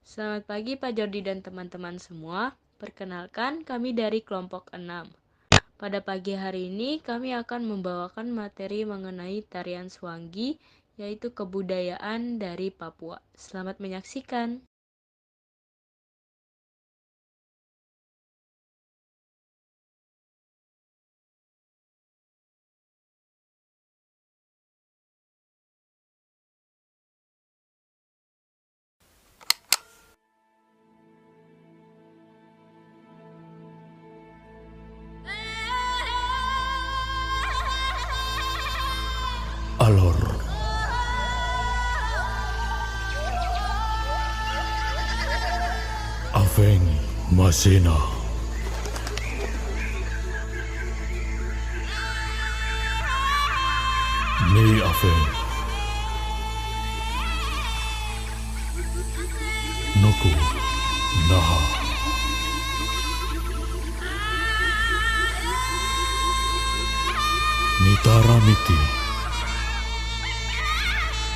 Selamat pagi Pak Jordi dan teman-teman semua. Perkenalkan, kami dari kelompok 6. Pada pagi hari ini, kami akan membawakan materi mengenai tarian Swangi, yaitu kebudayaan dari Papua. Selamat menyaksikan. Alor Aveng Masena Ni Aveng Nuku Naha Nitara Miti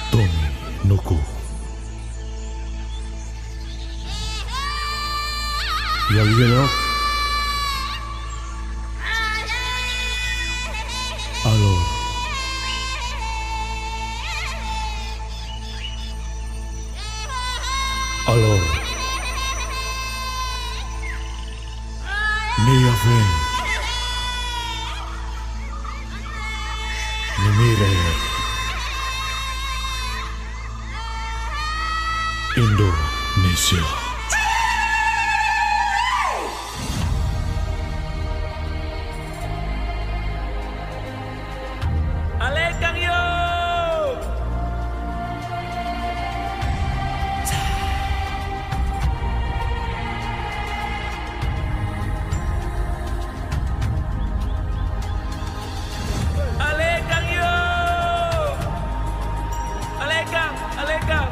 Tomi Nuku Yalgelok Alor Alor Ni Aveng Nimire Indonesia. Alekang yo! Alekang yo! Alekang, alekang.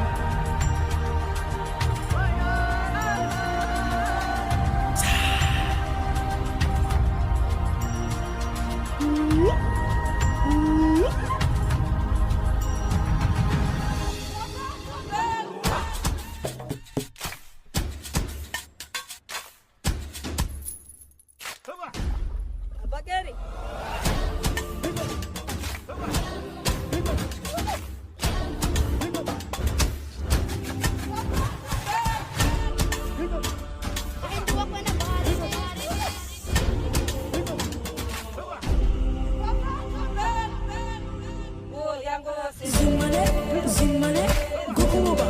Zimane, zimane, gokumoba,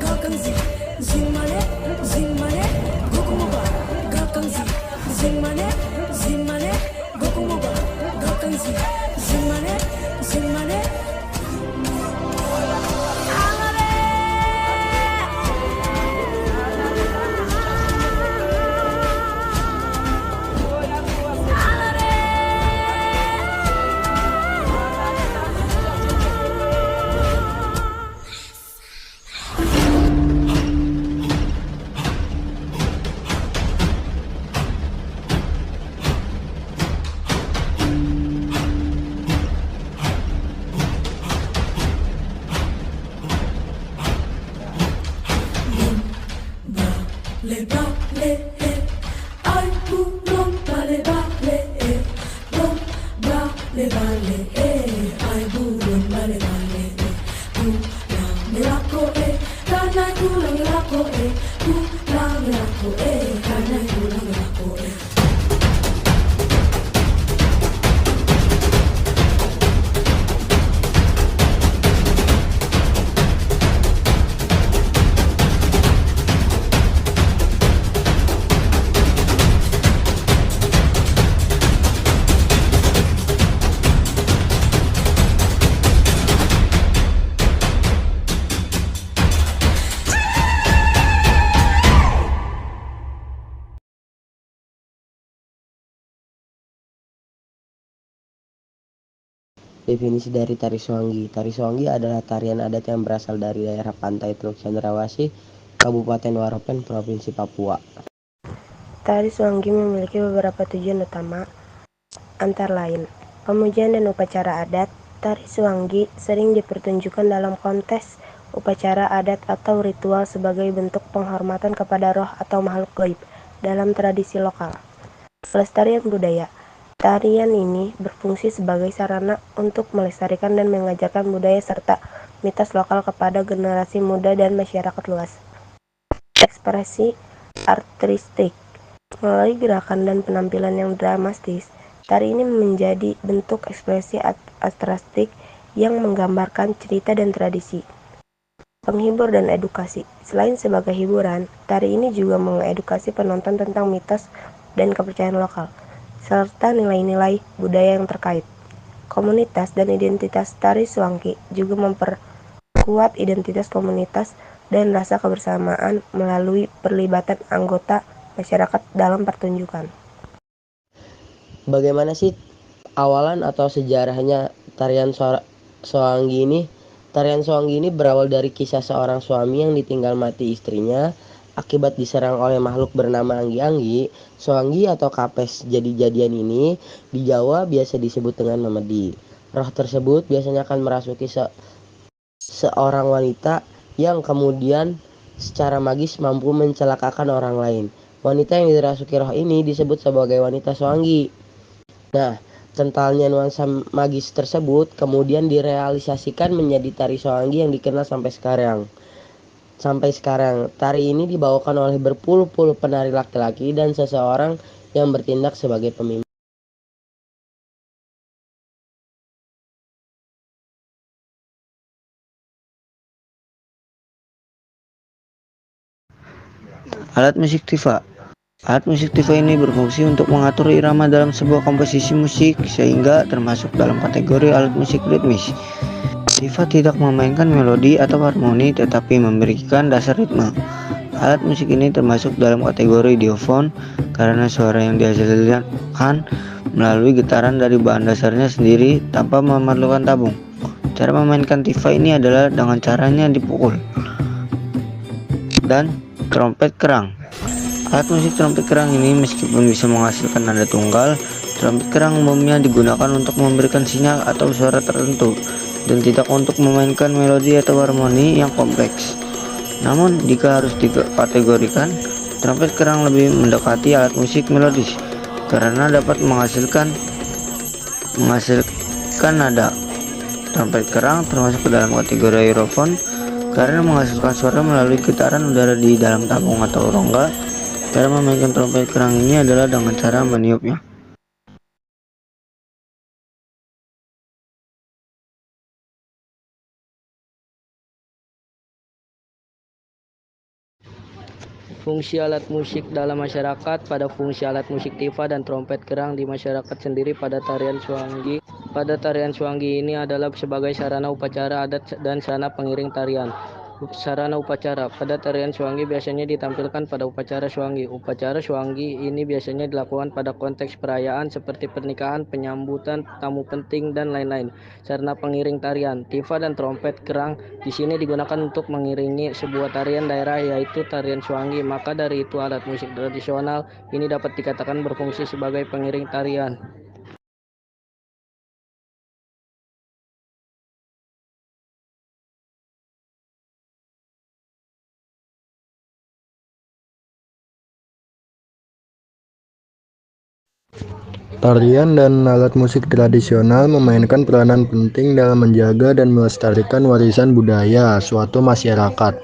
gakanzi. Zimane, zimane, gokumoba, gakanzi. Zimane, zimane, gokumoba, gakanzi. Zimane, zimane. Le bale, ay bulon bale bale, lom bale bale, ay bulon bale bale, pulang melako karena pulang melako pulang melako karena pulang melako Definisi dari tari Swangi. Tari Swangi adalah tarian adat yang berasal dari daerah pantai Teluk Cendrawasih, Kabupaten Waropen, Provinsi Papua. Tari Swangi memiliki beberapa tujuan utama, antara lain pemujian dan upacara adat. Tari Swangi sering dipertunjukkan dalam kontes upacara adat atau ritual sebagai bentuk penghormatan kepada roh atau makhluk gaib dalam tradisi lokal. Pelestarian budaya. Tarian ini berfungsi sebagai sarana untuk melestarikan dan mengajarkan budaya serta mitos lokal kepada generasi muda dan masyarakat luas. Ekspresi artistik. Melalui gerakan dan penampilan yang dramatis, tari ini menjadi bentuk ekspresi artistik yang menggambarkan cerita dan tradisi. Penghibur dan edukasi. Selain sebagai hiburan, tari ini juga mengedukasi penonton tentang mitos dan kepercayaan lokal, serta nilai-nilai budaya yang terkait. Komunitas dan identitas tari Swangi juga memperkuat identitas komunitas dan rasa kebersamaan melalui perlibatan anggota masyarakat dalam pertunjukan. Bagaimana sih awalan atau sejarahnya tarian Swangi ini? Tarian Swangi ini berawal dari kisah seorang suami yang ditinggal mati istrinya akibat diserang oleh makhluk bernama Anggi-Anggi. Swangi atau Kapes jadi-jadian ini di Jawa biasa disebut dengan memedi. Roh tersebut biasanya akan merasuki seorang wanita yang kemudian secara magis mampu mencelakakan orang lain. Wanita yang dirasuki roh ini disebut sebagai wanita Swangi. Nah, kentalnya nuansa magis tersebut kemudian direalisasikan menjadi tari Swangi yang dikenal sampai sekarang. Tari ini dibawakan oleh berpuluh-puluh penari laki-laki dan seseorang yang bertindak sebagai pemimpin. Alat musik tifa. Alat musik tifa ini berfungsi untuk mengatur irama dalam sebuah komposisi musik sehingga termasuk dalam kategori alat musik ritmis. Tifa tidak memainkan melodi atau harmoni tetapi memberikan dasar ritme. Alat musik ini termasuk dalam kategori diafon karena suara yang dihasilkan melalui getaran dari bahan dasarnya sendiri tanpa memerlukan tabung. Cara memainkan tifa ini adalah dengan caranya dipukul dan trompet kerang. Alat musik trompet kerang ini meskipun bisa menghasilkan nada tunggal, trompet kerang umumnya digunakan untuk memberikan sinyal atau suara tertentu dan tidak untuk memainkan melodi atau harmoni yang kompleks. Namun jika harus dikategorikan, trompet kerang lebih mendekati alat musik melodis karena dapat menghasilkan nada. Trompet kerang termasuk ke dalam kategori aerofon karena menghasilkan suara melalui getaran udara di dalam tabung atau rongga. Cara memainkan trompet kerang ini adalah dengan cara meniupnya. Fungsi alat musik dalam masyarakat. Pada fungsi alat musik tifa dan trompet kerang di masyarakat sendiri pada tarian Swangi. Pada tarian Swangi ini adalah sebagai sarana upacara adat dan sarana pengiring tarian. Sarana upacara. Pada tarian Swangi biasanya ditampilkan pada upacara Swangi. Upacara Swangi ini biasanya dilakukan pada konteks perayaan seperti pernikahan, penyambutan tamu penting, dan lain-lain. Sarana pengiring tarian. Tifa dan trompet kerang di sini digunakan untuk mengiringi sebuah tarian daerah yaitu tarian Swangi. Maka dari itu alat musik tradisional ini dapat dikatakan berfungsi sebagai pengiring tarian. Tarian dan alat musik tradisional memainkan peranan penting dalam menjaga dan melestarikan warisan budaya suatu masyarakat.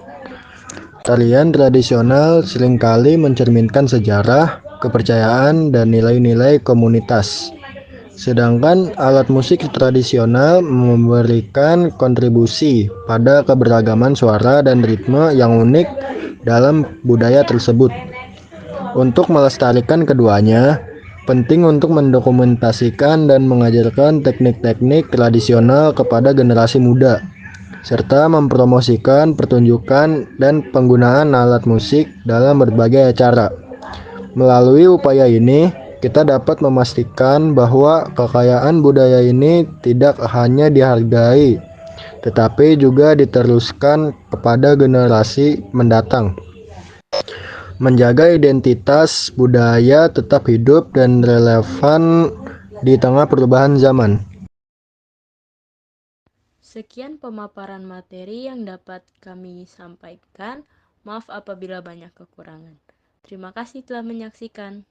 Tarian tradisional seringkali mencerminkan sejarah, kepercayaan, dan nilai-nilai komunitas. Sedangkan alat musik tradisional memberikan kontribusi pada keberagaman suara dan ritme yang unik dalam budaya tersebut. Untuk melestarikan keduanya, penting untuk mendokumentasikan dan mengajarkan teknik-teknik tradisional kepada generasi muda, serta mempromosikan pertunjukan dan penggunaan alat musik dalam berbagai acara. Melalui upaya ini, kita dapat memastikan bahwa kekayaan budaya ini tidak hanya dihargai, tetapi juga diteruskan kepada generasi mendatang. Menjaga identitas budaya tetap hidup dan relevan di tengah perubahan zaman. Sekian pemaparan materi yang dapat kami sampaikan. Maaf apabila banyak kekurangan. Terima kasih telah menyaksikan.